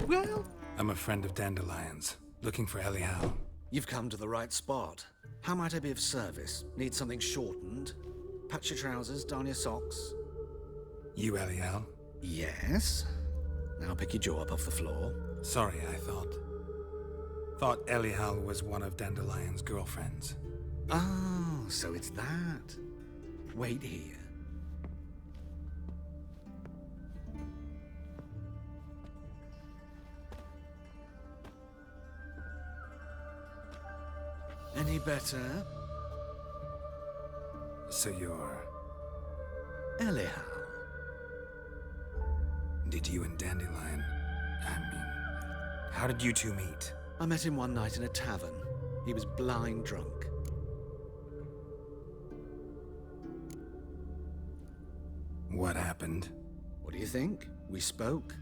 Well? I'm a friend of Dandelion's, looking for Elial. You've come to the right spot. How might I be of service? Need something shortened? Patch your trousers, darn your socks. You Elial? Yes? Now pick your jaw up off the floor. Sorry, I thought Elial was one of Dandelion's girlfriends. Oh, so it's that. Wait here. Any better? So you're... Elial. Did you and Dandelion... how did you two meet? I met him one night in a tavern. He was blind drunk. What happened? What do you think? We spoke.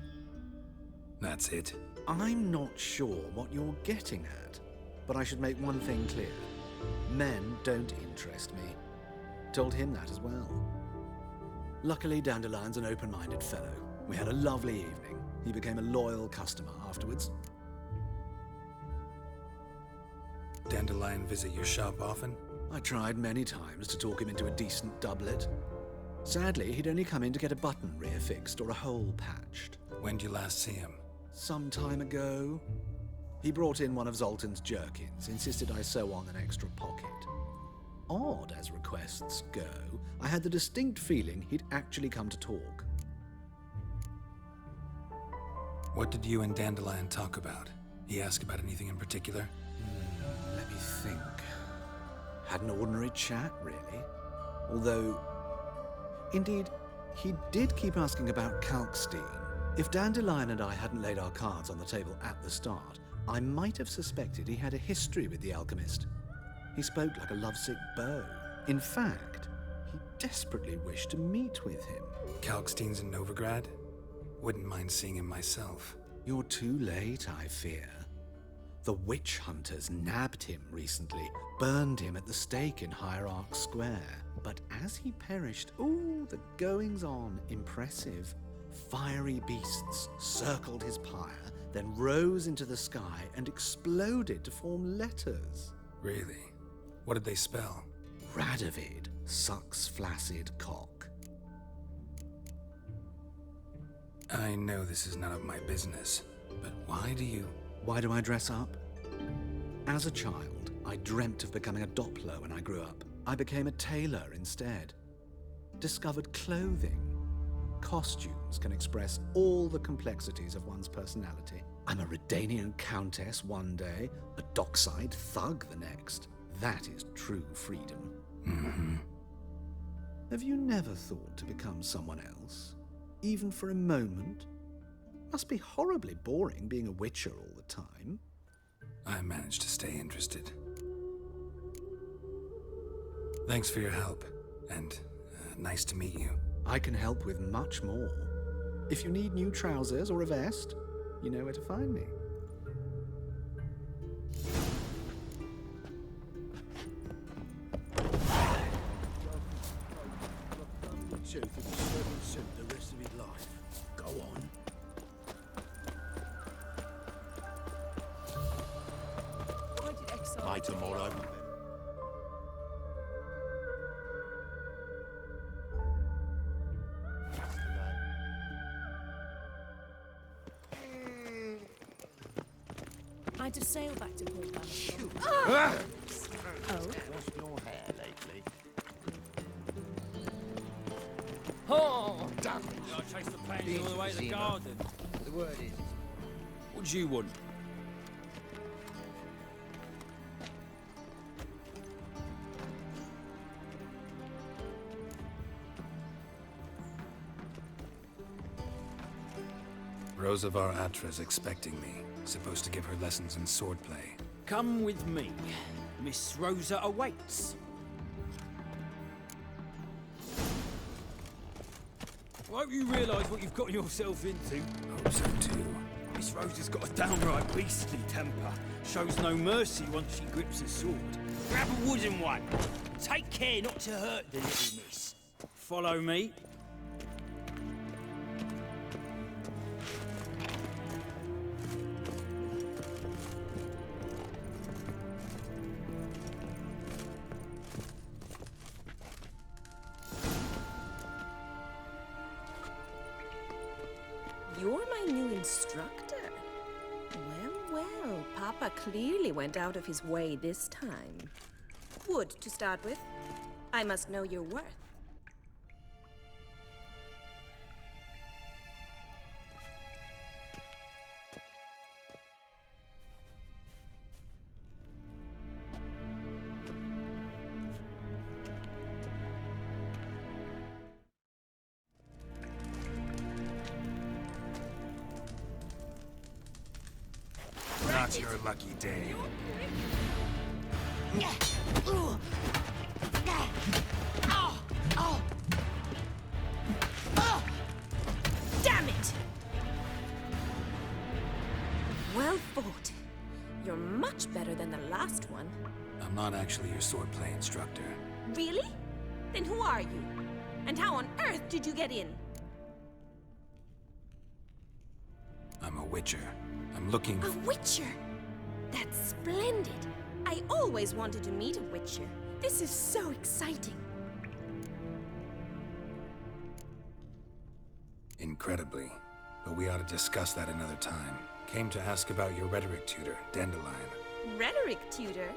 That's it? I'm not sure what you're getting at, but I should make one thing clear. Men don't interest me. Told him that as well. Luckily, Dandelion's an open-minded fellow. We had a lovely evening. He became a loyal customer afterwards. Dandelion visit your shop often? I tried many times to talk him into a decent doublet. Sadly, he'd only come in to get a button reaffixed or a hole patched. When'd you last see him? Some time ago. He brought in one of Zoltan's jerkins, insisted I sew on an extra pocket. Odd as requests go, I had the distinct feeling he'd actually come to talk. What did you and Dandelion talk about? He asked about anything in particular? Let me think. Had an ordinary chat, really. Although, indeed, he did keep asking about Kalkstein. If Dandelion and I hadn't laid our cards on the table at the start, I might have suspected he had a history with the alchemist. He spoke like a lovesick beau. In fact, he desperately wished to meet with him. Kalkstein's in Novigrad? Wouldn't mind seeing him myself. You're too late, I fear. The witch hunters nabbed him recently, burned him at the stake in Hierarch Square. But as he perished, ooh, the goings-on, impressive. Fiery beasts circled his pyre, then rose into the sky and exploded to form letters. Really? What did they spell? Radovid sucks flaccid cock. I know this is none of my business, but why do you... Why do I dress up? As a child, I dreamt of becoming a Doppler when I grew up. I became a tailor instead. Discovered clothing. Costumes can express all the complexities of one's personality. I'm a Redanian countess one day, a dockside thug the next. That is true freedom. Mm-hmm. Have you never thought to become someone else? Even for a moment? Must be horribly boring being a witcher all the time. I managed to stay interested. Thanks for your help, and nice to meet you. I can help with much more. If you need new trousers or a vest, you know where to find me. The rest of his life. Go on. By tomorrow. I had to sail back to Port Bank. Ah! Oh? What's your hair lately? Oh! Damn it. I chased the pansy all the way to the garden. The word is... What do you want? Rosavar Atra's expecting me. Supposed to give her lessons in swordplay. Come with me. Miss Rosa awaits. I hope you realise what you've got yourself into. Hope so too. Miss Rosa's got a downright beastly temper. Shows no mercy once she grips a sword. Grab a wooden one. Take care not to hurt the little miss. Follow me. you're my new instructor. Well, Papa clearly went out of his way this time. Wood, to start with. I must know your worth. Not your lucky day. Damn it! Well fought. You're much better than the last one. I'm not actually your swordplay instructor. Really? Then who are you? And how on earth did you get in? I'm a witcher. I'm looking A witcher? That's splendid. I always wanted to meet a witcher. This is so exciting. Incredibly. But we ought to discuss that another time. Came to ask about your rhetoric tutor, Dandelion. Rhetoric tutor?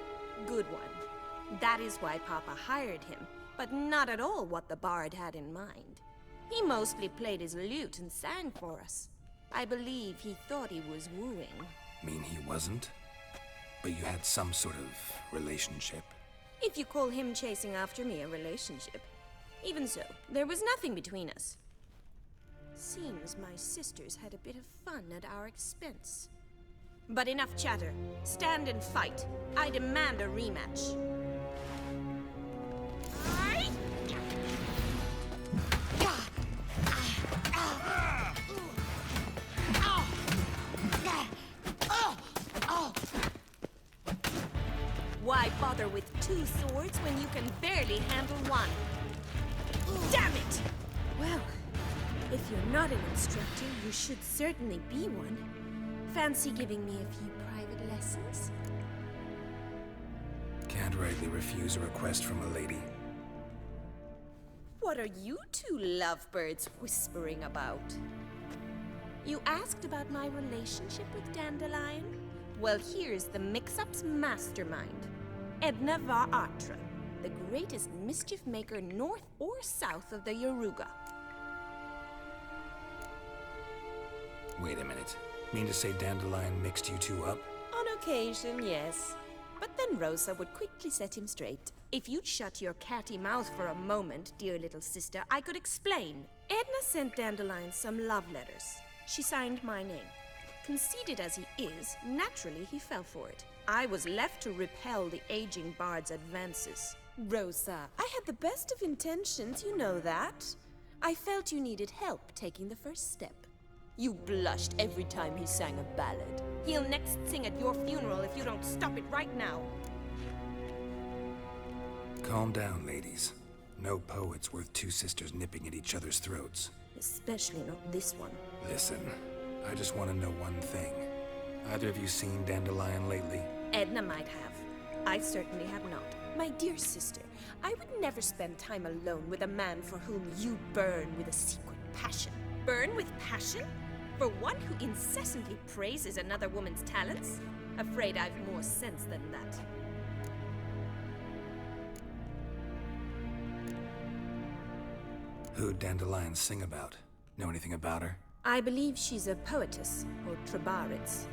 Good one. That is why Papa hired him, but not at all what the bard had in mind. He mostly played his lute and sang for us. I believe he thought he was wooing. Mean he wasn't? But you had some sort of relationship. If you call him chasing after me a relationship. Even so, there was nothing between us. Seems my sisters had a bit of fun at our expense. But enough chatter. Stand and fight. I demand a rematch. Why bother with two swords when you can barely handle one? Damn it! Well, if you're not an instructor, you should certainly be one. Fancy giving me a few private lessons? Can't rightly refuse a request from a lady. What are you two lovebirds whispering about? You asked about my relationship with Dandelion? Well, here's the mix-up's mastermind. Edna Va Atra, the greatest mischief maker north or south of the Yaruga. Wait a minute. Mean to say Dandelion mixed you two up? On occasion, yes. But then Rosa would quickly set him straight. If you'd shut your catty mouth for a moment, dear little sister, I could explain. Edna sent Dandelion some love letters. She signed my name. Conceited as he is, naturally he fell for it. I was left to repel the aging bard's advances. Rosa, I had the best of intentions, you know that. I felt you needed help taking the first step. You blushed every time he sang a ballad. He'll next sing at your funeral if you don't stop it right now. Calm down, ladies. No poet's worth two sisters nipping at each other's throats. Especially not this one. Listen, I just want to know one thing. Either of you seen Dandelion lately? Edna might have. I certainly have not. My dear sister, I would never spend time alone with a man for whom you burn with a secret passion. Burn with passion? For one who incessantly praises another woman's talents? Afraid I've more sense than that. Who'd Dandelion sing about? Know anything about her? I believe she's a poetess, or trabaritz.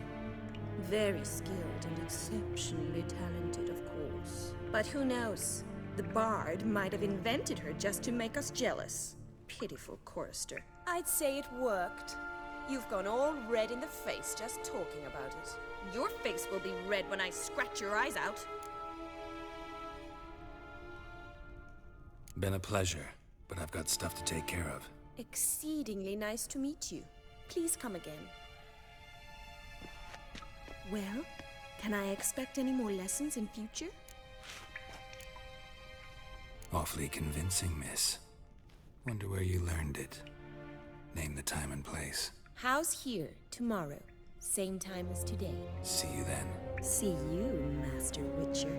Very skilled and exceptionally talented, of course. But who knows? The bard might have invented her just to make us jealous. Pitiful chorister. I'd say it worked. You've gone all red in the face just talking about it. Your face will be red when I scratch your eyes out. Been a pleasure, but I've got stuff to take care of. Exceedingly nice to meet you. Please come again. Well, can I expect any more lessons in future? Awfully convincing, miss. Wonder where you learned it. Name the time and place. How's here, tomorrow? Same time as today. See you then. See you, Master Witcher.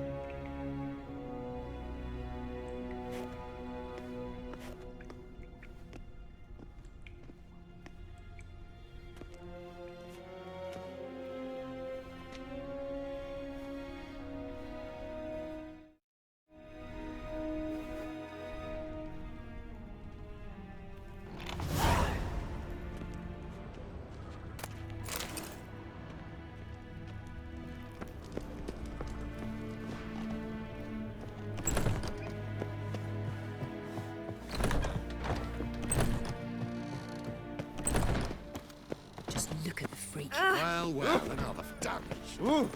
Look at the freak. Well, another for damage. Look,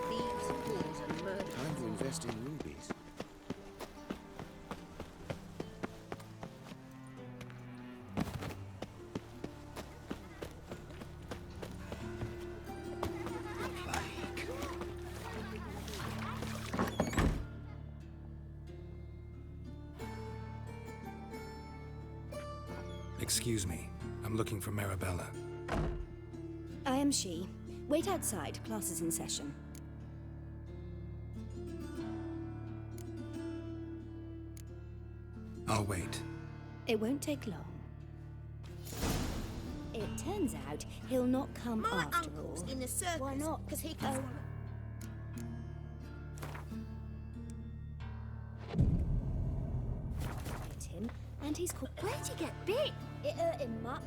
thieves, fools, and murderers. Time to invest in rubies. Excuse me. I'm looking for Marabella. I am she. Wait outside. Class is in session. I'll wait. It won't take long. It turns out he'll not come My after uncle's all. in the circus. Why not? Because he can. Hit him, and he's called. Where'd he get bit? It hurt him much.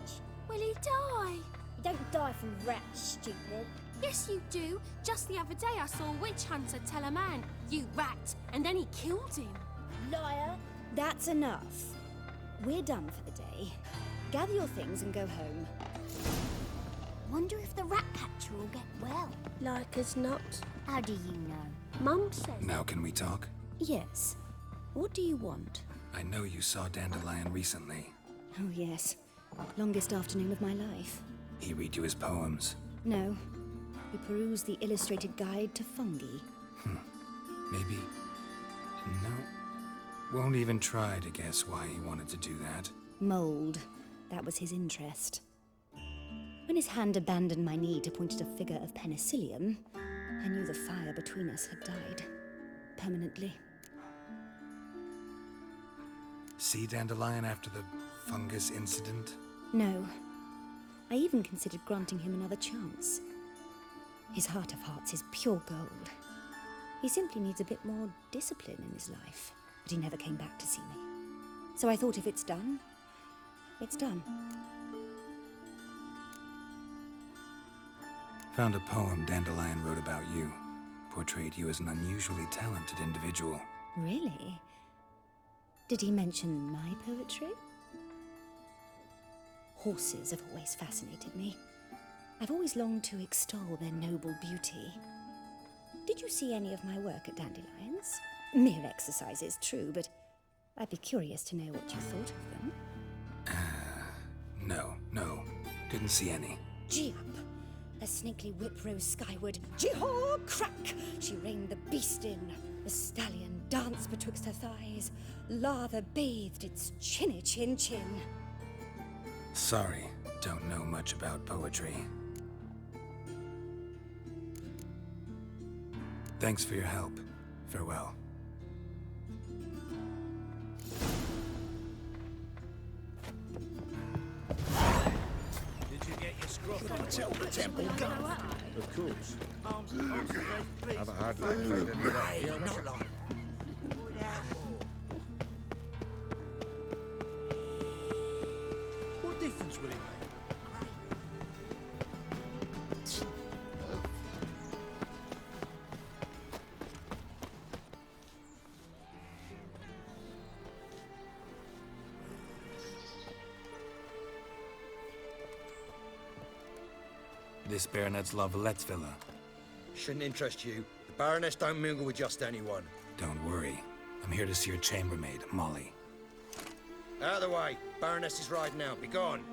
Will he die? You don't die from rats, stupid. Yes, you do. Just the other day I saw a witch hunter tell a man, "You rat," and then he killed him. Liar. That's enough. We're done for the day. Gather your things and go home. Wonder if the rat catcher will get well. Like as not. How do you know? Mum says. Now can we talk? Yes. What do you want? I know you saw Dandelion recently. Oh, yes. Longest afternoon of my life. He read you his poems. No. We perused the illustrated guide to fungi. Maybe... No. Won't even try to guess why he wanted to do that. Mold. That was his interest. When his hand abandoned my knee to point at a figure of penicillium, I knew the fire between us had died. Permanently. See Dandelion after the fungus incident? No. I even considered granting him another chance. His heart of hearts is pure gold. He simply needs a bit more discipline in his life. But he never came back to see me. So I thought if it's done, it's done. Found a poem Dandelion wrote about you. Portrayed you as an unusually talented individual. Really? Did he mention my poetry? Horses have always fascinated me. I've always longed to extol their noble beauty. Did you see any of my work at Dandelion's? Mere exercises, true, but I'd be curious to know what you thought of them. No. Didn't see any. Gee up! A snakely whip rose skyward. Jee-haw! Crack! She reined the beast in. The stallion danced betwixt her thighs. Lather bathed its chinny chin. Sorry, don't know much about poetry. Thanks for your help. Farewell. Did you get your scruff until the temple gun? Of course. Have a hard life finding it out here, not long. What difference will it make? This Baronet's La Vallette's villa. Shouldn't interest you. The Baroness don't mingle with just anyone. Don't worry. I'm here to see your chambermaid, Molly. Out of the way. Baroness is riding out. Be gone.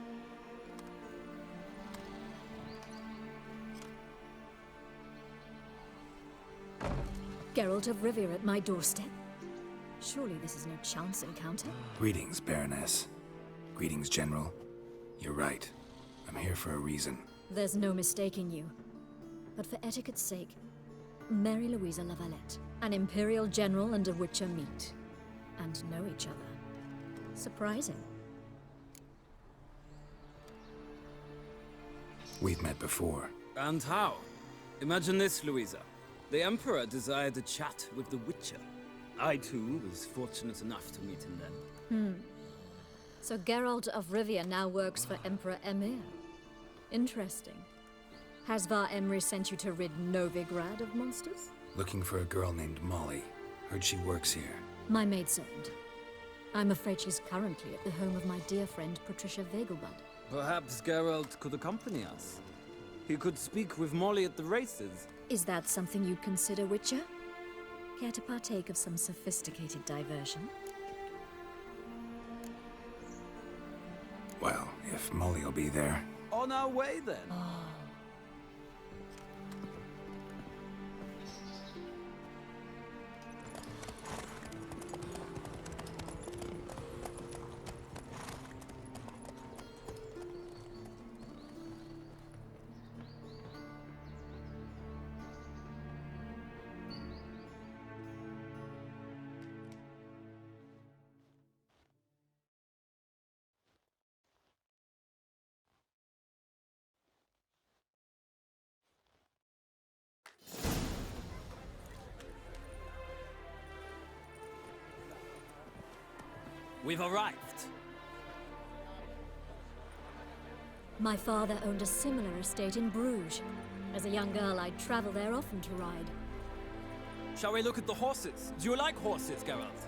Geralt of Rivia at my doorstep. Surely this is no chance encounter. Greetings, Baroness. Greetings, General. You're right. I'm here for a reason. There's no mistaking you. But for etiquette's sake, Mary Louisa La Valette, an Imperial General and a Witcher meet. And know each other. Surprising. We've met before. And how? Imagine this, Louisa. The Emperor desired a chat with the Witcher. I, too, was fortunate enough to meet him then. So Geralt of Rivia now works for Emperor Emir. Interesting. Has Var Emry sent you to rid Novigrad of monsters? Looking for a girl named Molly. Heard she works here. My maidservant. I'm afraid she's currently at the home of my dear friend Patricia Vegelbud. Perhaps Geralt could accompany us. He could speak with Molly at the races. Is that something you'd consider, Witcher? Care to partake of some sophisticated diversion? Well, if Molly will be there. On our way, then. We've arrived. My father owned a similar estate in Bruges. As a young girl, I'd travel there often to ride. Shall we look at the horses? Do you like horses, Geralt?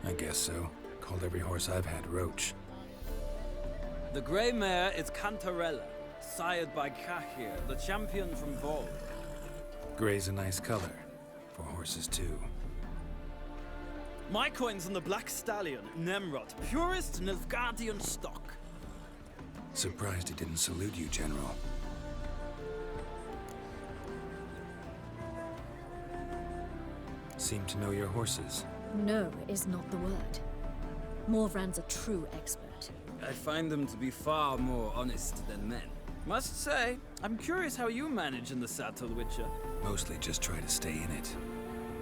I guess so. Called every horse I've had Roach. The grey mare is Cantarella, sired by Cahir, the champion from Vol. Grey's a nice color. For horses, too. My coin's on the Black Stallion, Nemrod, purest Nilfgaardian stock. Surprised he didn't salute you, General. Seem to know your horses. No is not the word. Morvrand's a true expert. I find them to be far more honest than men. Must say, I'm curious how you manage in the saddle, Witcher. Mostly just try to stay in it.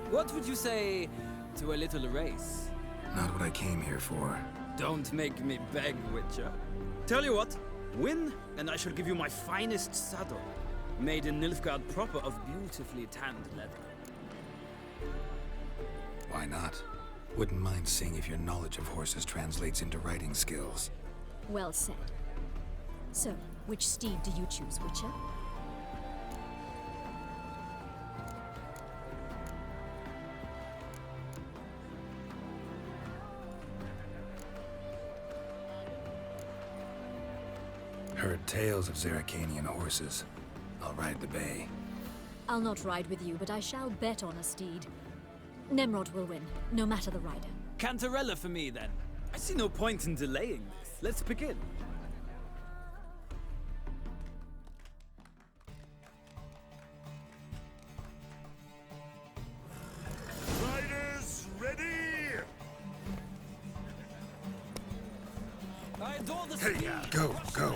What would you say to a little race? Not what I came here for. Don't make me beg, Witcher. Tell you what, win, and I shall give you my finest saddle. Made in Nilfgaard proper of beautifully tanned leather. Why not? Wouldn't mind seeing if your knowledge of horses translates into riding skills. Well said. So, which steed do you choose, Witcher? Heard tales of Zeracanian horses. I'll ride the bay. I'll not ride with you, but I shall bet on a steed. Nemrod will win, no matter the rider. Cantarella for me, then. I see no point in delaying this. Let's begin. Riders, ready! I adore the speed. Go, go.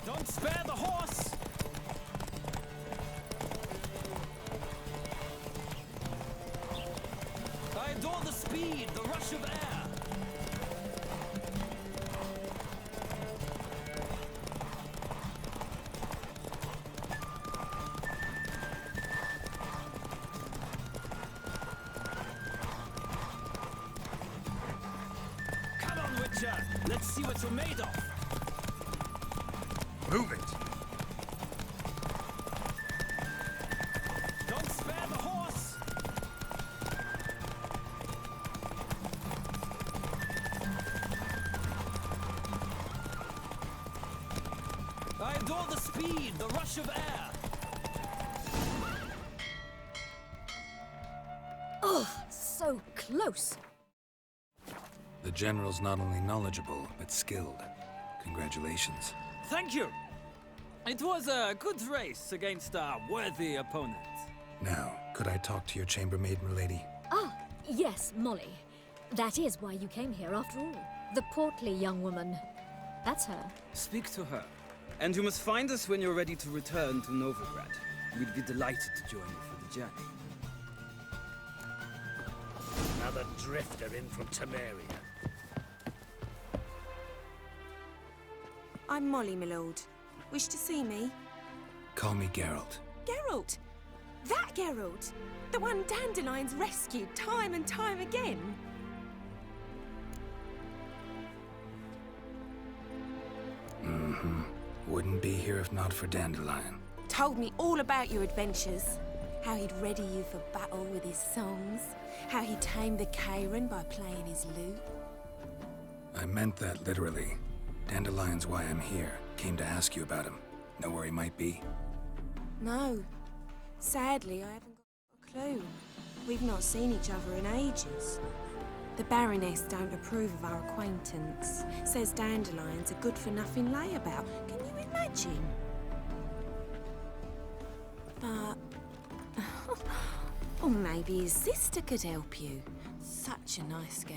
Don't spare the horse! I adore the speed, the rush of air. Come on, Witcher. Let's see what you're made of. Move it. Don't spare the horse! I adore the speed, the rush of air. Oh, so close. The General's not only knowledgeable, but skilled. Congratulations. Thank you. It was a good race against a worthy opponent. Now, could I talk to your chambermaid, milady? Ah, yes, Molly. That is why you came here after all. The portly young woman. That's her. Speak to her. And you must find us when you're ready to return to Novigrad. We'd be delighted to join you for the journey. Another drifter in from Temeria. I'm Molly, my lord. Wish to see me? Call me Geralt. Geralt! That Geralt! The one Dandelion's rescued time and time again! Wouldn't be here if not for Dandelion. Told me all about your adventures. How he'd ready you for battle with his songs. How he tamed the Karen by playing his lute. I meant that literally. Dandelion's why I'm here. Came to ask you about him. Know where he might be? No. Sadly, I haven't got a clue. We've not seen each other in ages. The Baroness don't approve of our acquaintance. Says Dandelion's a good-for-nothing layabout. Can you imagine? But... or maybe his sister could help you. Such a nice girl.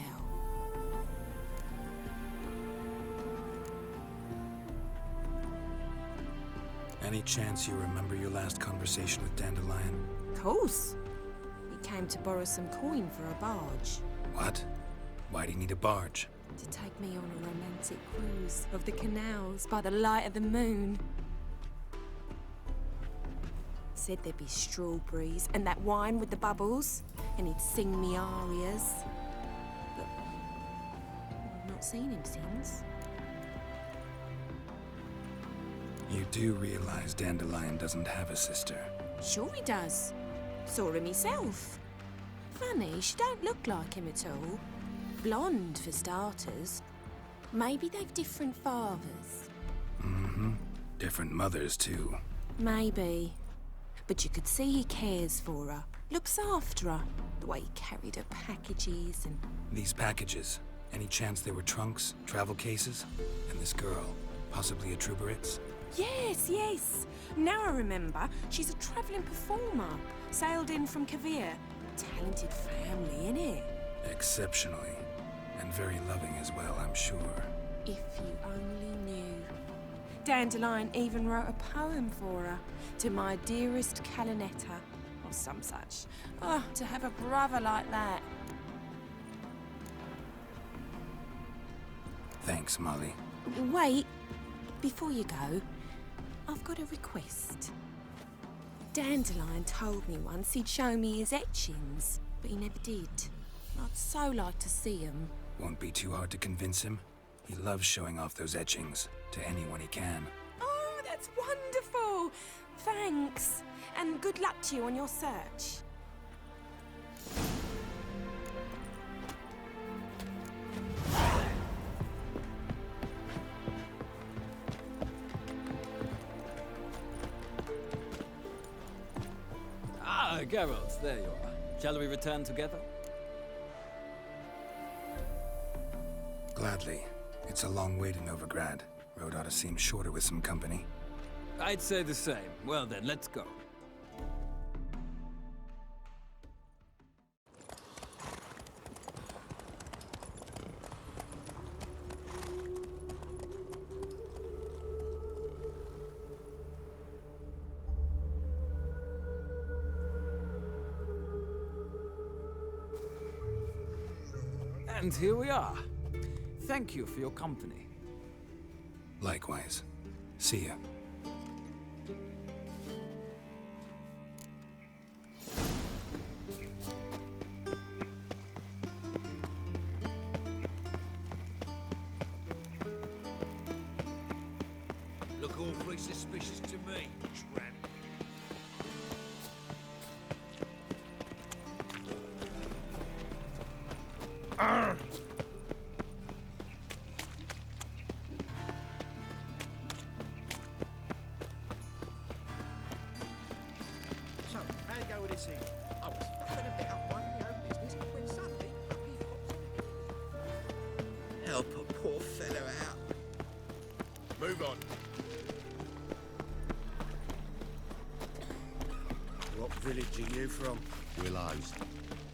Any chance you remember your last conversation with Dandelion? Of course. He came to borrow some coin for a barge. What? Why'd he need a barge? To take me on a romantic cruise of the canals by the light of the moon. Said there'd be strawberries and that wine with the bubbles, and he'd sing me arias. But I've not seen him since. You do realize Dandelion doesn't have a sister? Sure he does. Saw him himself. Funny, she don't look like him at all. Blonde, for starters. Maybe they've different fathers. Different mothers, too. Maybe. But you could see he cares for her. Looks after her. The way he carried her packages and... These packages, any chance they were trunks, travel cases? And this girl, possibly a Truberitz? Yes, yes. Now I remember. She's a travelling performer. Sailed in from Kavir. Talented family, innit? Exceptionally. And very loving as well, I'm sure. If you only knew. Dandelion even wrote a poem for her. To my dearest Calinetta. Or some such. Oh, to have a brother like that. Thanks, Molly. Wait. Before you go, I've got a request. Dandelion told me once he'd show me his etchings, but he never did. I'd so like to see them. Won't be too hard to convince him. He loves showing off those etchings to anyone he can. Oh, that's wonderful! Thanks, and good luck to you on your search. Ah, Geralt, there you are. Shall we return together? Gladly. It's a long way to Novigrad. Road ought to seem shorter with some company. I'd say the same. Well then, let's go. And here we are. Thank you for your company. Likewise. See ya. Look awfully suspicious to me, tramp. So, how you go with this thing? I was fucking about one of my own business when suddenly up he pops. Help a poor fellow out. Move on. What village are you from? Willows.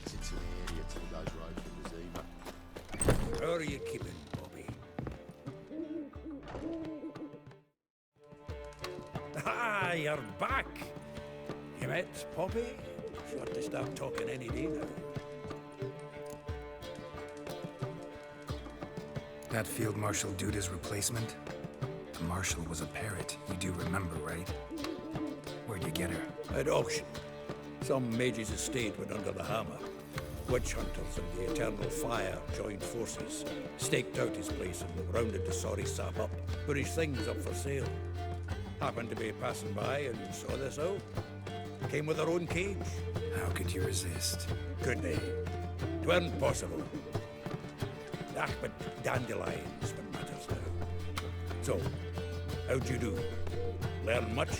Sits in the area till goes road from the Zima. Where are you killing, Bobby? Ah, you're back. You met Poppy? Sure to start talking any day now. That Field Marshal Duda's replacement? The Marshal was a parrot, you do remember, right? Where'd you get her? At auction. Some mage's estate went under the hammer. Witch hunters and the Eternal Fire joined forces, staked out his place and rounded the sorry sap up, put his things up for sale. Happened to be passing by and saw this out. Came with their own cage. How could you resist? Could they? 'Tweren't possible. Ah, but dandelions what matters now. So, how'd you do? Learn much?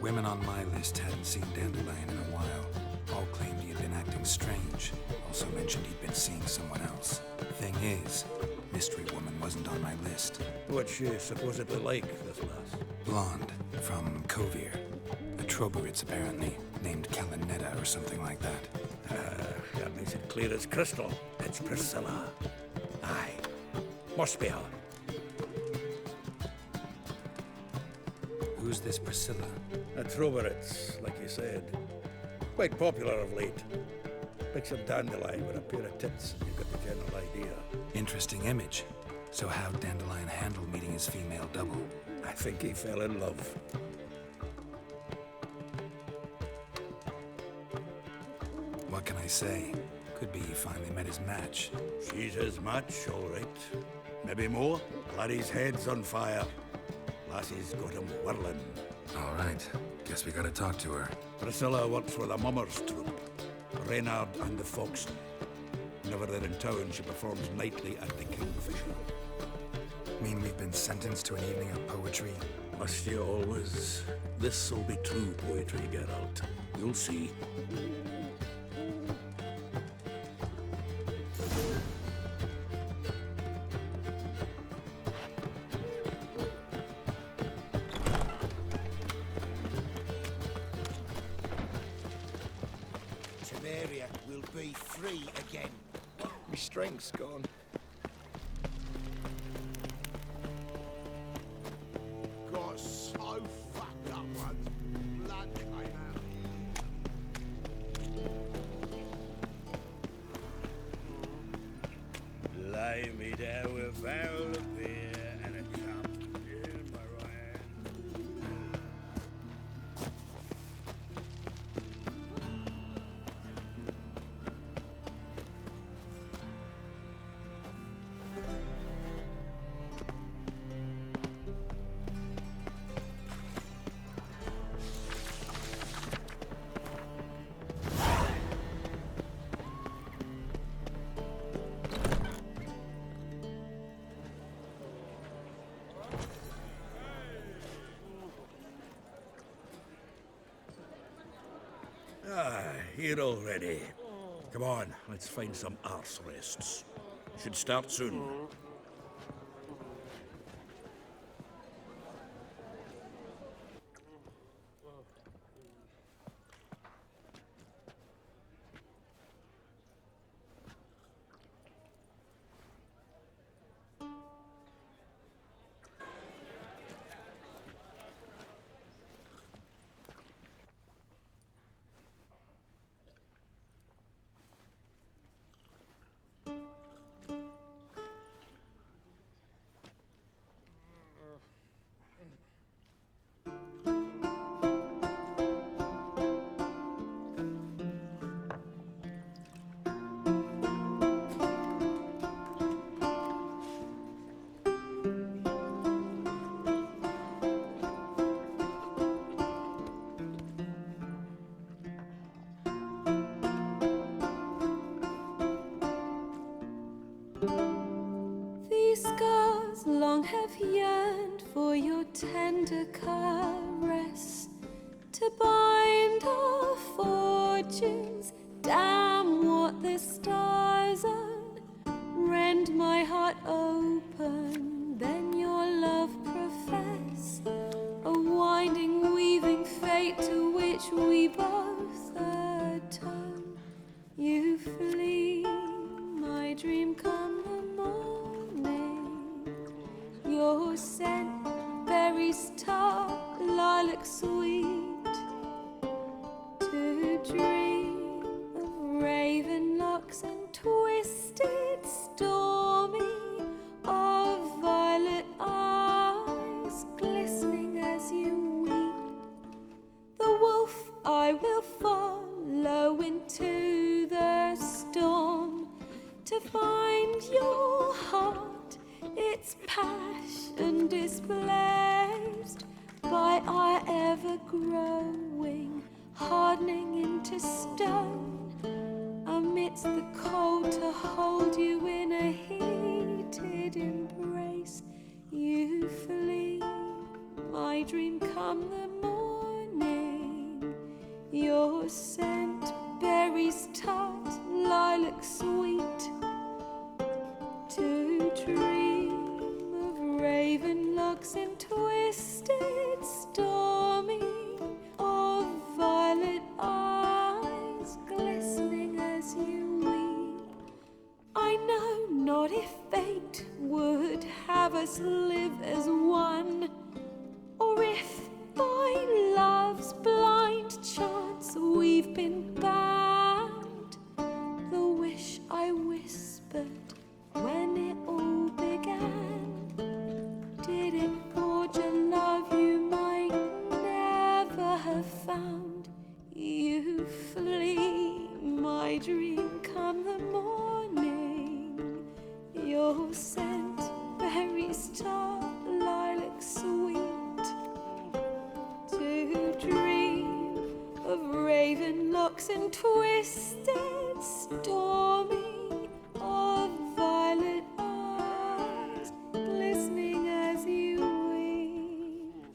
Women on my list hadn't seen Dandelion in a while. All claimed he had been acting strange. Also mentioned he'd been seeing someone else. Thing is, Mystery Woman wasn't on my list. What's she supposedly like, this lass? Blonde, from Kovir. A Troberitz, apparently, named Kalinetta or something like that. That makes it clear as crystal. It's Priscilla. Aye. Must be her. Who's this Priscilla? A Troberitz, like you said. Quite popular of late. Picture Dandelion with a pair of tits and you've got the general idea. Interesting image. So how'd Dandelion handle meeting his female double? I think he fell in love. What can I say? Could be he finally met his match. She's his match, all right. Maybe more. Laddie's head's on fire. Lassie's got him whirling. All right. Guess we gotta talk to her. Priscilla works with a mummers troupe. Reynard and the Foxen. Whenever they're in town, she performs nightly at the Kingfisher. Mean we've been sentenced to an evening of poetry? Must you always? This'll be true poetry, Geralt. You'll see. Temeria will be free again. My strength's gone. Got so fucked up once. Blood came out. Lay me down with a barrel of beer and a cup in my right hand. Here already. Come on, let's find some arse rests. Should start soon. These scars long have yearned for your tender caress, to bind our fortunes. Damn what the stars own. Rend my heart open, then your love profess, a winding, weaving fate to which we both atone. You flee, my dream come the morning. Your scent, berries tart, lilac sweet, to dream of raven locks and twisted, stormy, of violet eyes glistening as you weep. The wolf I will follow, dream come the morning. Your scent, berries tart, lilac sweet. To dream of raven locks and twisted stormy, of violet eyes glistening as you weep. I know not if fate would have us live as one, or if by love's blind chance we've been bound. The wish I whispered when it all began, did it forge a love you might never have found? You flee, my dream come the morning. Your scent, berries tart, lilac sweet. To dream of raven locks and twisted stormy, of violet eyes glistening as you weep.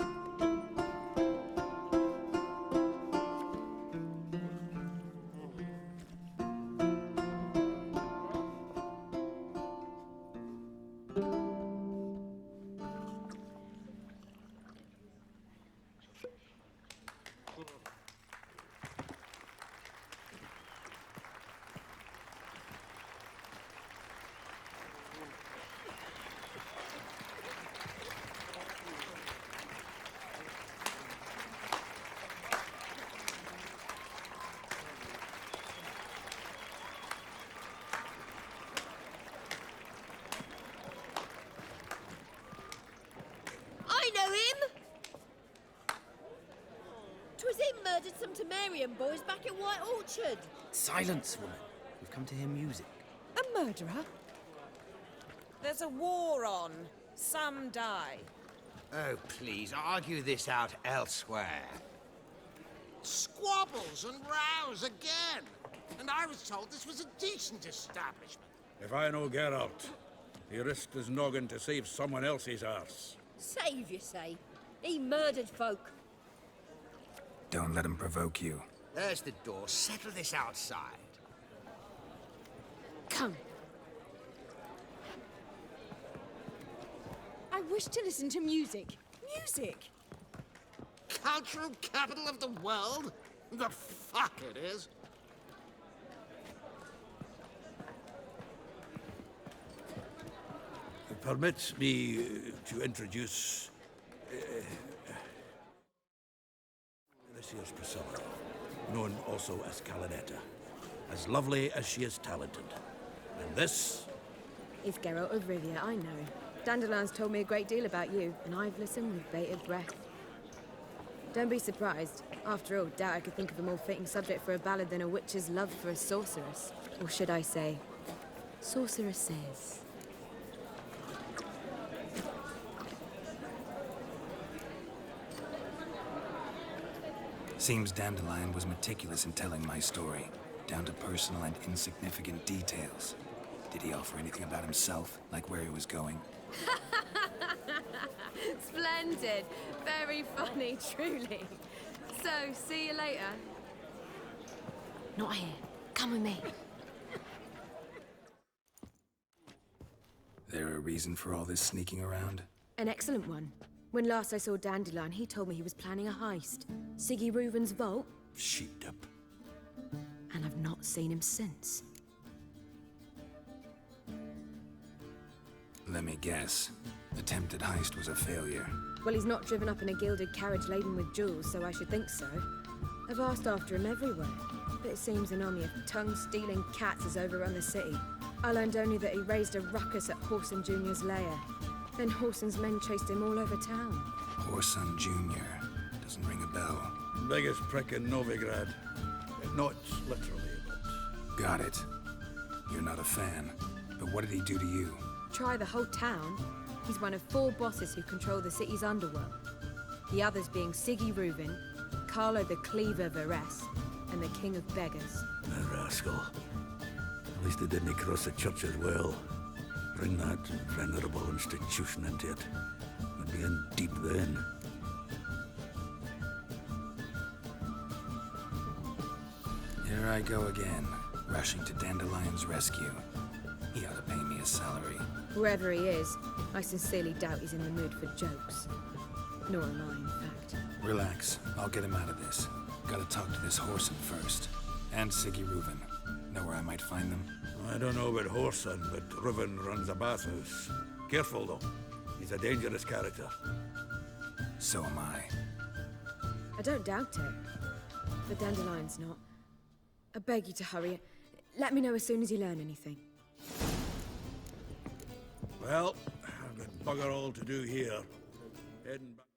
I know him! 'Twas him murdered some Temerian boys back at White Orchard. Silence, woman. We've come to hear music. A murderer? There's a war on. Some die. Oh, please, argue this out elsewhere. Squabbles and rows again. And I was told this was a decent establishment. If I know Geralt, he risked his noggin to save someone else's arse. Save, you say? He murdered folk. Don't let him provoke you. There's the door. Settle this outside. Come. I wish to listen to music. Music? Cultural capital of the world? The fuck it is. Permit me to introduce... this here's Priscilla, known also as Calinetta. As lovely as she is talented. And this... It's Geralt of Rivia, I know. Dandelion's told me a great deal about you, and I've listened with bated breath. Don't be surprised. After all, doubt I could think of a more fitting subject for a ballad than a witch's love for a sorceress. Or should I say, sorceresses. Seems Dandelion was meticulous in telling my story, down to personal and insignificant details. Did he offer anything about himself, like where he was going? Splendid. Very funny, truly. So, see you later. Not here. Come with me. There a reason for all this sneaking around? An excellent one. When last I saw Dandelion, he told me he was planning a heist. Siggy Reuven's vault. Sheeped up. And I've not seen him since. Let me guess. Attempted heist was a failure. Well, he's not driven up in a gilded carriage laden with jewels, so I should think so. I've asked after him everywhere, but it seems an army of tongue-stealing cats has overrun the city. I learned only that he raised a ruckus at Whoreson Jr.'s lair. Then Whoreson's men chased him all over town. Whoreson Jr. Doesn't ring a bell. Biggest prick in Novigrad. Not literally, but... Got it. You're not a fan. But what did he do to you? Try the whole town. He's one of 4 bosses who control the city's underworld. The others being Siggy Reuven, Carlo the Cleaver Varese, and the King of Beggars. A rascal. At least he didn't cross the church as well. Bring that venerable institution into it. We'd be in deep then. I go again, rushing to Dandelion's rescue. He ought to pay me a salary. Whoever he is, I sincerely doubt he's in the mood for jokes. Nor am I, in fact. Relax, I'll get him out of this. Gotta talk to this Whoreson first. And Siggy Reuven. Know where I might find them? I don't know about Whoreson, but Reuven runs a bathhouse. Careful, though. He's a dangerous character. So am I. I don't doubt it. But Dandelion's not. I beg you to hurry. Let me know as soon as you learn anything. Well, I've got bugger all to do here. Heading back.